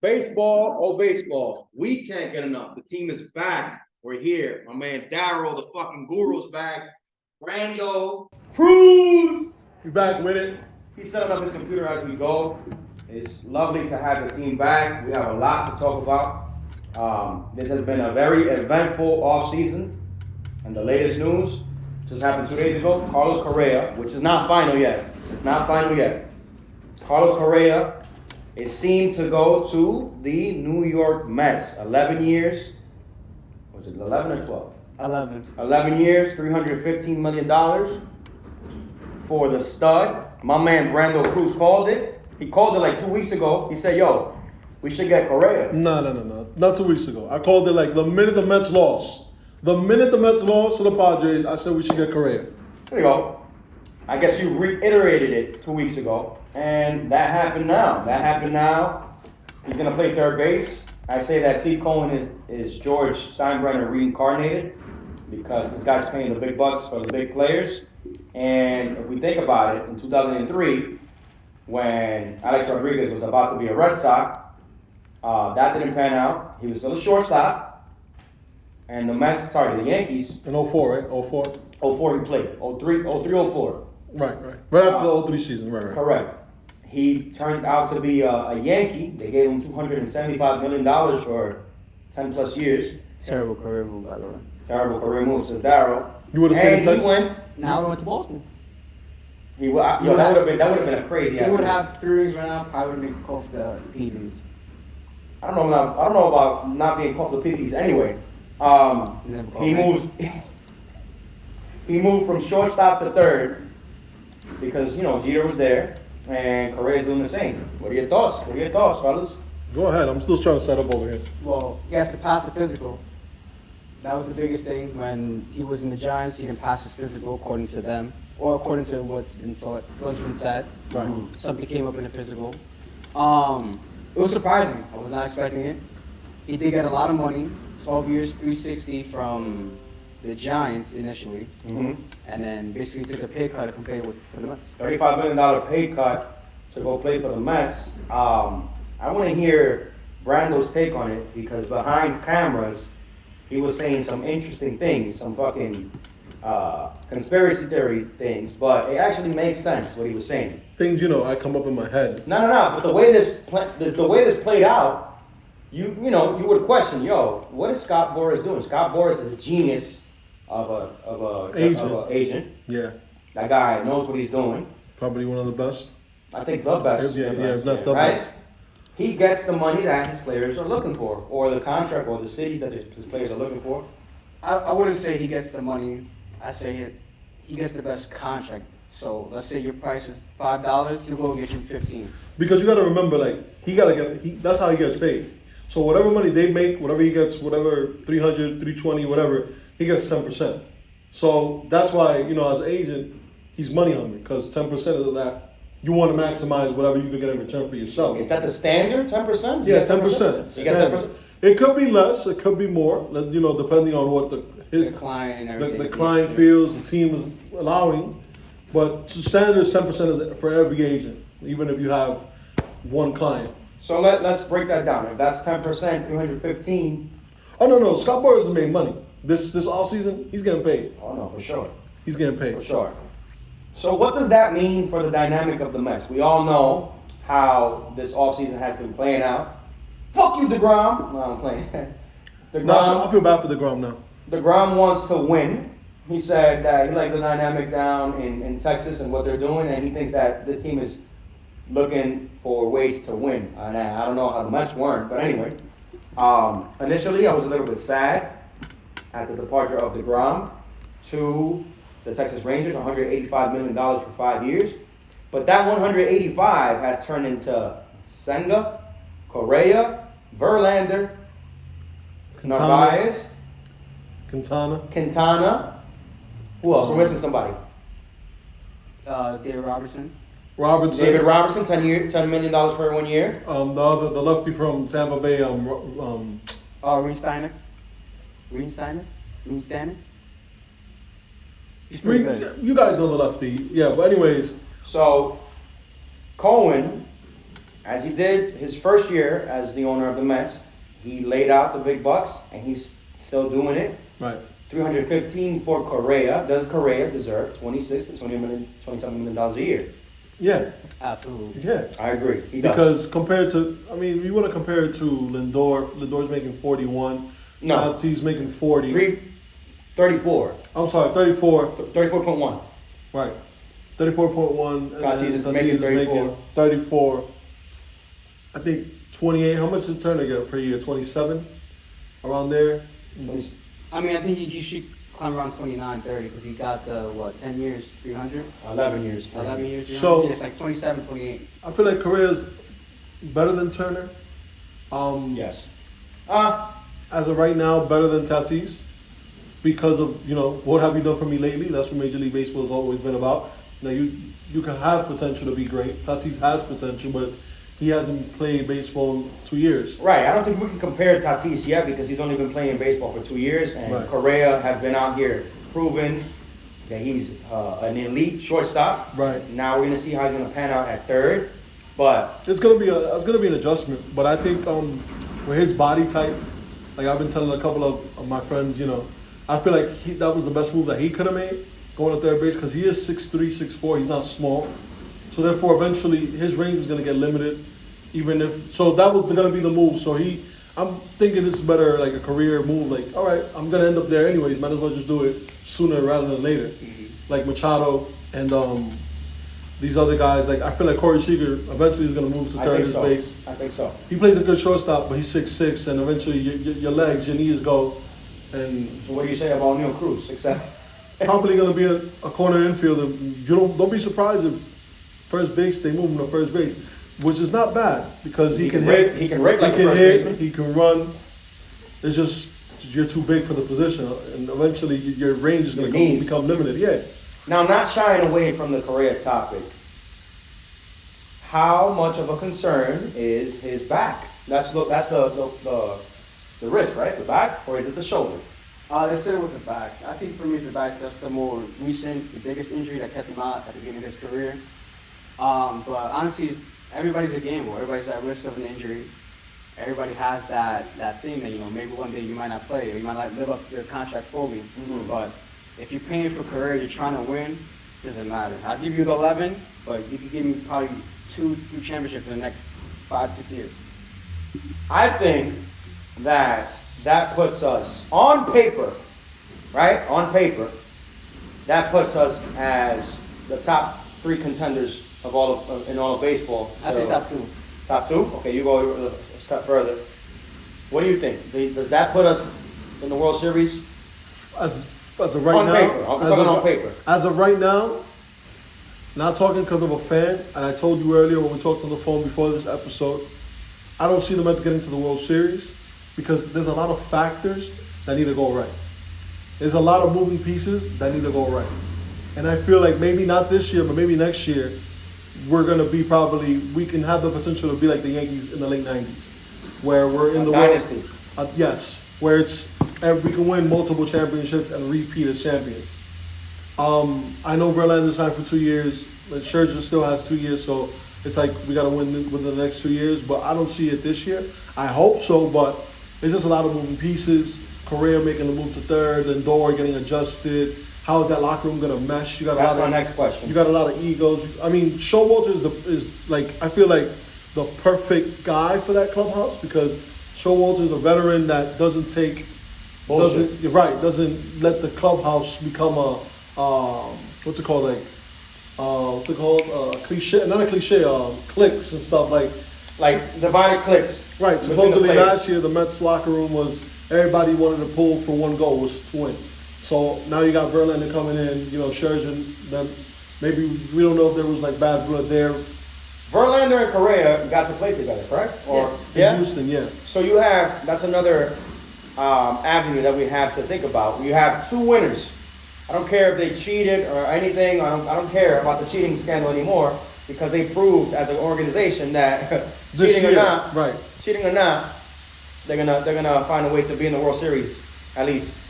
Baseball, oh baseball. We can't get enough. The team is back. We're here. My man Daryl, the fucking guru's back. Brando, Cruz. We back with it. He's setting up his computer as we go. It's lovely to have the team back. We have a lot to talk about. This has been a very eventful offseason. And the latest news just happened 2 days ago. Carlos Correa, which is not final yet. It's not final yet. Carlos Correa is seen to go to the New York Mets. 11 years. Was it 11 or 12? 11. 11 years, $315 million for the stud. My man Brando Cruz called it. He called it like 2 weeks ago. He said, yo, we should get Correa. No. Not 2 weeks ago. I called it like the minute the Mets lost. The minute the Mets lost to the Padres, I said we should get Correa. There you go. I guess you reiterated it 2 weeks ago. And that happened now. He's going to play third base. I say that Steve Cohen is George Steinbrenner reincarnated because this guy's paying the big bucks for the big players. And if we think about it, in 2003, when Alex Rodriguez was about to be a Red Sox, that didn't pan out. He was still a shortstop. And the Yankees. In 04, right? 04? 04 he played. 03, 04. Right. Right after the 03 season, right. Correct. He turned out to be a Yankee. They gave him $275 million for 10 plus years. Terrible career move, by the way. Terrible career move, says Daryl. You would have stayed in Texas? He went. Now he went to Boston. That would have been a crazy. He would have 3 rings right now. Probably would make called for the P.D.s. I don't know about not being called for the P.D.s anyway. He moved from shortstop to third because Jeter was there. And Correa's doing the same. What are your thoughts, fellas? Go ahead. I'm still trying to set up over here. Well, he has to pass the physical. That was the biggest thing when he was in the Giants. He didn't pass his physical according to them, or according to what's been said. Right. Something came up in the physical. It was surprising. I was not expecting it. He did get a lot of money. 12 years, $360 from the Giants initially, and then basically took a pay cut to compare with for the Mets. $35 million pay cut to go play for the Mets. I want to hear Brando's take on it because behind cameras, he was saying some interesting things, some fucking conspiracy theory things, but it actually makes sense what he was saying. Things I come up in my head. No. But the way this played out, you would question, what is Scott Boras doing? Scott Boras is a genius of a agent. Yeah. That guy knows what he's doing. Probably one of the best. I think the best. Yeah, it's not the right? best. He gets the money that his players are looking for, or the contract, or the cities that his players are looking for. I wouldn't say he gets the money. I say he gets the best contract. So let's say your price is $5, he'll go get you 15. Because you got to remember, that's how he gets paid. So whatever money they make, whatever he gets, whatever 300, 320, whatever, he gets 10%. So that's why, as an agent, he's money hungry because 10% of that, you want to maximize whatever you can get in return for yourself. Is that the standard, 10%? Yeah, 10%. You get 10%? It could be less, it could be more, depending on what the client and everything. The client feels, the team is allowing. But standard is 10% is for every agent, even if you have one client. So let's break that down. If that's 10%, 315. Oh no, Scott Boras has made money. This offseason, he's getting paid. Oh no, for sure. He's getting paid. For sure. So what does that mean for the dynamic of the Mets? We all know how this offseason has been playing out. Fuck you, DeGrom. No, I'm playing. I feel bad for DeGrom now. DeGrom wants to win. He said that he likes the dynamic down in Texas and what they're doing, and he thinks that this team is looking for ways to win. And I don't know how the Mets weren't, but anyway. Initially, I was a little bit sad at the departure of DeGrom to the Texas Rangers, $185 million for 5 years. But that 185 has turned into Senga, Correa, Verlander, Narvaez, Quintana. Who else? We're missing somebody. David Robertson. David Robertson, $10 million for 1 year. The lefty from Tampa Bay. Reinsteiner. He's pretty good. You guys know the lefty. Yeah, but anyways. So, Cohen as he did his first year as the owner of the Mets, he laid out the big bucks, and he's still doing it. Right. 315 for Correa. Does Correa deserve $26 to $27 million a year? Yeah. Absolutely. Yeah. I agree. He does. Because compared to, I mean, you want to compare it to Lindor. Lindor's making 41. No. Tatis making 40. 34. I'm sorry, 34. 34.1. Right. 34.1. Tatis is making 34. 34. I think 28. How much does Turner get per year? 27? Around there? I mean, I think he should climb around 29, 30 because he got the, 10 years, 300? 11 years. 11 years, 300? So- It's like 27, 28. I feel like Correa's better than Turner. Yes. As of right now, better than Tatis. Because of, what have you done for me lately? That's what Major League Baseball has always been about. Now, you can have potential to be great. Tatis has potential, but he hasn't played baseball in 2 years. Right. I don't think we can compare Tatis yet because he's only been playing baseball for 2 years, and Right. Correa has been out here proving that he's an elite shortstop. Right. Now we're gonna see how he's gonna pan out at third, but It's gonna be an adjustment, but I think with his body type, like I've been telling a couple of my friends, I feel like that was the best move that he could have made, going to third base, because he is 6'3", 6'4", he's not small. So therefore, eventually, his range is going to get limited, so that was going to be the move. So I'm thinking this is better, like a career move, like, all right, I'm going to end up there anyways, might as well just do it sooner rather than later. Like Machado and these other guys, like I feel like Corey Seager eventually is going to move to I third think so. base. I think so. He plays a good shortstop, but he's 6'6", and eventually your legs, your knees go. And So what do you say about Neil Cruz? 6'7"? probably going to be a corner infielder. You don't be surprised if first base they move him to first base, which is not bad because he can hit. He can rake like a he can first hit. baseman. He can run. It's just you're too big for the position, and eventually your range is going Your knees. to become limited. Yeah. Now, not shying away from the Correa topic, how much of a concern is his back? That's the wrist, right? The back, or is it the shoulder? They said it was the back. I think for me it's the back. That's the more recent, the biggest injury that kept him out at the beginning of his career. But honestly, everybody's a gamble. Everybody's at risk of an injury. Everybody has that thing that, maybe one day you might not play or you might not live up to their contract fully. Mhm. But if you're paying for career, you're trying to win, doesn't matter. I'll give you the 11, but you can give me probably 2-3 championships in the next 5-6 years. I think that puts us on paper, right? On paper, that puts us as the top 3 contenders of in all of baseball. I say top 2. Top 2? Okay, you go a step further. What do you think? Does that put us in the World Series? As of right On now, paper. I'm talking on paper. As of right now, not talking because of a fan, and I told you earlier when we talked on the phone before this episode, I don't see the Mets getting to the World Series because there's a lot of factors that need to go right. There's a lot of moving pieces that need to go right. And I feel like maybe not this year, but maybe next year, we're going to be we can have the potential to be like the Yankees in the late 90s, where we're in the dynasty. Yes, where we can win multiple championships and repeat as champions. I know Verlander signed for 2 years, but Scherzer still has 2 years, so it's like we got to win within the next 2 years, but I don't see it this year. I hope so, but there's just a lot of moving pieces. Correa making the move to third, Lindor getting adjusted. How is that locker room going to mesh? That's my next question. You got a lot of egos. I mean, Showalter is like, I feel like the perfect guy for that clubhouse because Showalter is a veteran that doesn't let the clubhouse become what's it called, cliche, not a cliche, cliques and stuff like divided cliques. Right, between supposedly the players. last year the Mets locker room was everybody wanted to pull for one goal, was to win. So now you got Verlander coming in, Scherzer, then maybe we don't know if there was like bad blood there. Verlander and Correa got to play together, correct? Or In Houston, yeah. So that's another avenue that we have to think about. You have 2 winners. I don't care if they cheated or anything. I don't care about the cheating scandal anymore because they proved as an organization that cheating or not, they're gonna find a way to be in the World Series at least.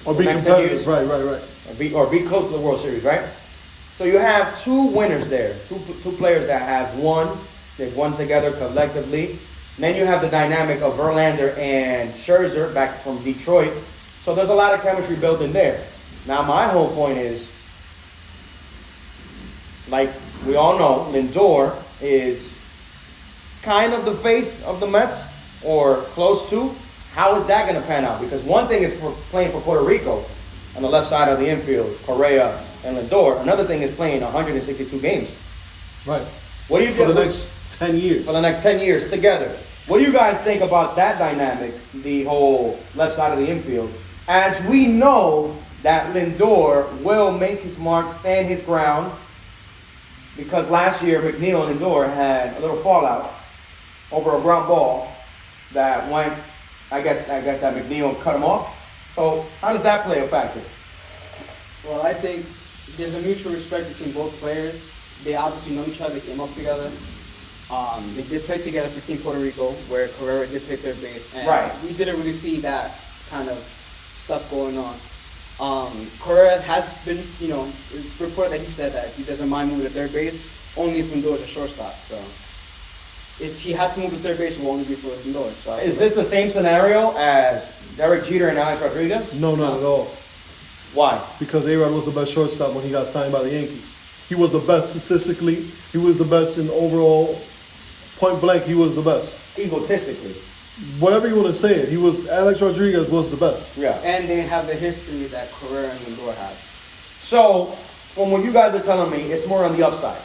Or be next 10 competitive, years. right. Or be close to the World Series, right? So you have 2 winners there, two players that have won They've won together collectively. Then you have the dynamic of Verlander and Scherzer back from Detroit. So there's a lot of chemistry built in there. Now my whole point is, like we all know, Lindor is kind of the face of the Mets, or close to. How is that going to pan out? Because one thing is for playing for Puerto Rico on the left side of the infield, Correa and Lindor. Another thing is playing 162 games. Right. What do you For think? the next 10 years. For the next 10 years together. What do you guys think about that dynamic, the whole left side of the infield? As we know that Lindor will make his mark, stand his ground, because last year McNeil and Lindor had a little fallout over a ground ball that went, I guess that McNeil cut him off. So how does that play a factor? Well, I think there's a mutual respect between both players. They obviously know each other, they came up together. They did play together for Team Puerto Rico, where Correa did play third base. And Right. we didn't really see that kind of stuff going on. Correa has been, it's reported that he said that he doesn't mind moving to third base, only if Lindor is a shortstop. So if he had to move to third base, it will only be for Lindor. So Is this the same scenario as Derek Jeter and Alex Rodriguez? No, not at all. Why? Because A-Rod was the best shortstop when he got signed by the Yankees. He was the best statistically. He was the best in overall. Point blank, he was the best. Egotistically. Whatever you want to say it, Alex Rodriguez was the best. Yeah. And they have the history that Correa and Lindor had. So, from what you guys are telling me, it's more on the upside.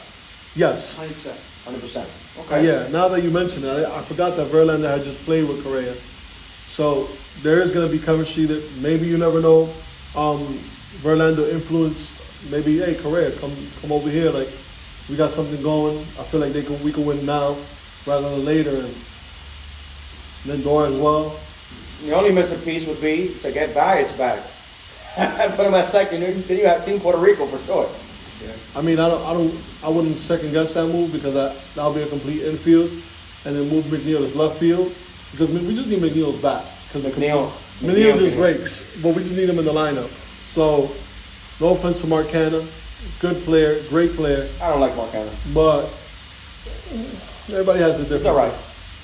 Yes. 100%. 100%. Okay. Yeah, now that you mention it, I forgot that Verlander had just played with Correa. So there is going to be chemistry that maybe you never know. Verlander influenced, maybe, hey, Correa, come over here. Like, we got something going. I feel like we can win now rather than later. And Lindor as well. The only missing piece would be to get Bias back. Put him at second. Then you have Team Puerto Rico for sure. I mean, I wouldn't second guess that move because that'll be a complete infield, and then move McNeil as left field because we just need McNeil's back because McNeil just breaks, but we just need him in the lineup. So, no offense to Marcana, good player, great player, I don't like Marcano. but everybody has a different. It's all right.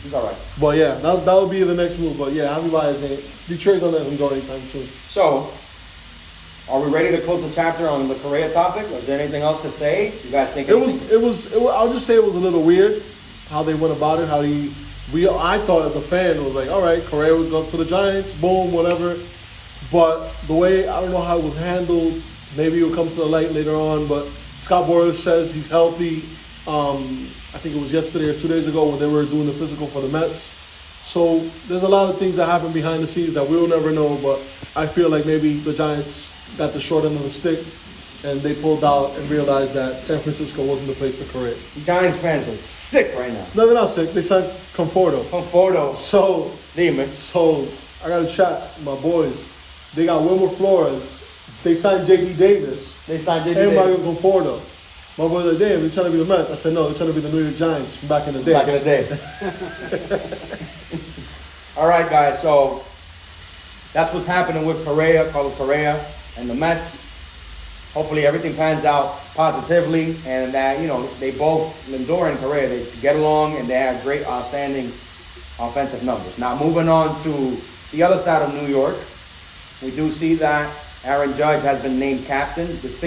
It's all right. But yeah, that would be the next move. But yeah, Javi Baez ain't. Detroit don't let him go anytime soon. So, are we ready to close the chapter on the Correa topic? Or is there anything else to say? You guys think It was. I'll just say it was a little weird how they went about it. I thought as a fan it was like, all right, Correa would go to the Giants, boom, whatever. But the way I don't know how it was handled. Maybe it will come to the light later on. But Scott Boras says he's healthy. I think it was yesterday or 2 days ago when they were doing the physical for the Mets. So there's a lot of things that happen behind the scenes that we'll never know. But I feel like maybe the Giants got the short end of the stick, and they pulled out and realized that San Francisco wasn't the place to Correa. Giants fans are sick right now. No, they're not sick. They signed Conforto. Conforto. So Demon. I got to chat with my boys. They got Wilmer Flores. They signed J.D. Davis. They signed And J.D. Mario Davis. Conforto. My boys like, damn, they're trying to be the Mets. I said, no, they're trying to be the New York Giants from back in the day. Back in the day. All right, guys. So that's what's happening with Carlos Correa, and the Mets. Hopefully everything pans out positively, and that they both, Lindor and Correa, they get along and they have great, outstanding offensive numbers. Now moving on to the other side of New York, we do see that Aaron Judge has been named captain, the 6th